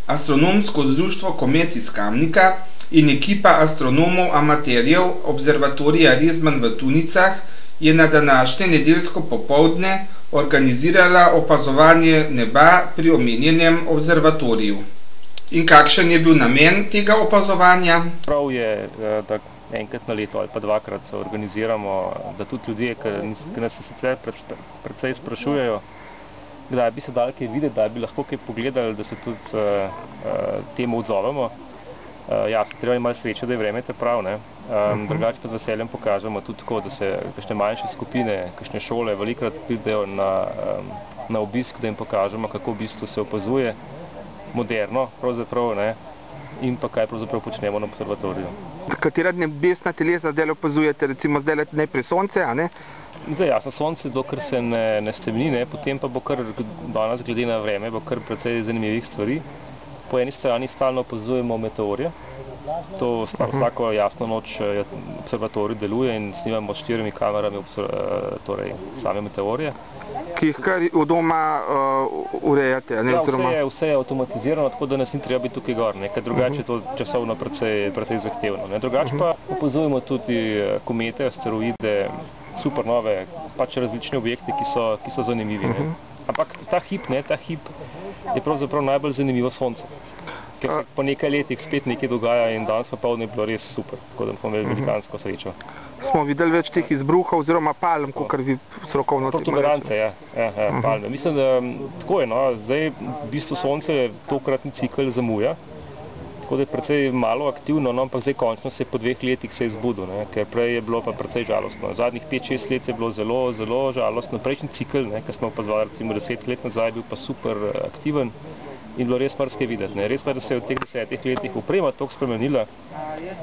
Astronomsko društvo Komet iz Kamnika in ekipa astronomov amaterjev observatorija Rezman v Tunicah je na današnje nedeljsko popoldne organizirala opazovanje neba pri omenjenem observatoriju. In kakšen je bil namen tega opazovanja? Prav je, da enkrat na leto ali pa dvakrat organiziramo, da tudi ljudje, ki nas sicer precej sprašujejo, kdaj bi se dali kaj videti, da bi lahko kaj pogledali, da se tudi temu odzovemo. Jasno, treba je malo sreče, da je vreme te prav, ne. Drugače pa z veseljem pokažemo tudi tako, da se kakšne manjše skupine, kakšne šole velikrat pridejo na obisk, da jim pokažemo, kako v bistvu se opazuje moderno, pravzaprav, ne, in pa kaj pravzaprav počnemo na observatoriju. Katera nebesna telesa zdaj opazujete, recimo zdaj najprej Sonce, a ne? Zdaj jasno, Sonce, dokler se ne stemni, ne, potem pa bo kar danes glede na vreme, bo kar precej zanimivih stvari. Po eni strani stalno opazujemo meteorje. To vsako jasno noč observatorij deluje in snimamo s 4 kamerami torej same meteorje. Ki jih kar od doma urejate, ne? Ja, vse je avtomatizirano, tako da nas ni treba biti tukaj gor, ne, ker drugače je to časovno precej zahtevno, ne. Drugače pa opazujemo tudi komete, asteroide, supernove, pač različni objekti, ki so zanimivi, ne. Ampak ta hip je pravzaprav najbolj zanimivo Sonce, ker se po nekaj letih spet nekaj dogaja in danes popoldne je bilo res super, tako da smo imeli velikansko srečo. Smo videli več teh izbruhov oziroma palm, kakor vi strokovno temu rečete. Protuberance, ja, palme. Mislim, da tako je, no, zdaj v bistvu Sonce tokratni cikel zamuja, tako da je precej malo aktivno, no, ampak zdaj končno se je po 2 letih se je zbudil, ne, ker prej je bilo pa precej žalostno. Zadnjih 5-6 let je bilo zelo žalostno. Prejšnji cikel, ne, ki smo opazovali recimo 10 let nazaj, je bil pa super aktiven in bilo res marsikaj videti, ne. Res pa, da se je v teh 10 letih oprema toliko spremenila,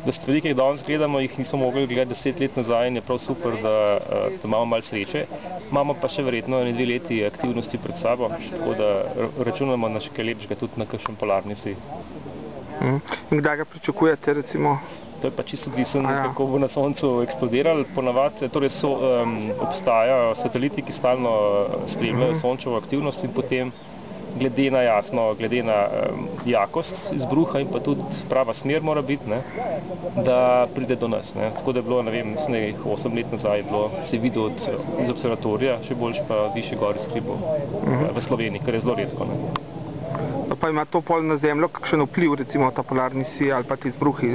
da stvari, ki jih danes gledamo, jih nismo mogli gledati 10 let nazaj in je prav super, da imamo malo sreče. Imamo pa še verjetno 2 leti aktivnosti pred sabo, tako da računamo na še kaj lepšega tudi na kakšen polarni sij. In kdaj ga pričakujete, recimo? To je pa čisto odvisno, kako bo na Soncu eksplodiralo. Ponavadi torej obstajajo sateliti, ki stalno spremljajo Sončevo aktivnost in potem glede na jakost izbruha in pa tudi prava smer mora biti, ne, da pride do nas, ne. Tako da je bilo, ne vem, 8 let nazaj se je videl iz observatorija, še boljše pa višje gor iz hribov v Sloveniji, kar je zelo redko, ne. Pa ima to pol na Zemljo kakšen vpliv, recimo ta polarni sij ali pa ti izbruhi?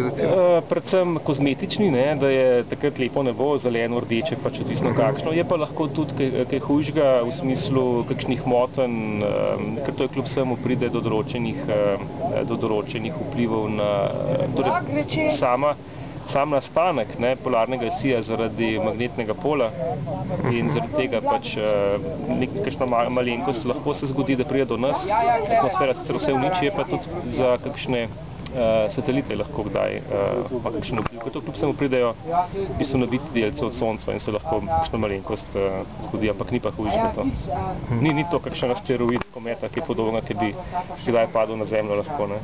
Predvsem kozmetični, ne, da je takrat lepo nebo, zeleno, rdeče, pač odvisno kakšno. Je pa lahko tudi kaj hujšega v smislu kakšnih motenj, ker to je kljub vsemu pride do določenih vplivov na torej sam nastanek, ne, polarnega sija zaradi magnetnega pola in zaradi tega pač kakšna malenkost lahko se zgodi, da pride do nas. Atmosfera sicer vse uniči, je pa tudi za kakšne satelite lahko kdaj pa kakšen vpliv. Ker to kljub vsemu pridejo v bistvu nabiti delce od Sonca in se lahko kakšna malenkost zgodi, ampak ni pa hujšega to. Ni to kakšen asteroid, kometa, ki je podobna, ki bi kdaj padel na Zemljo lahko, ne.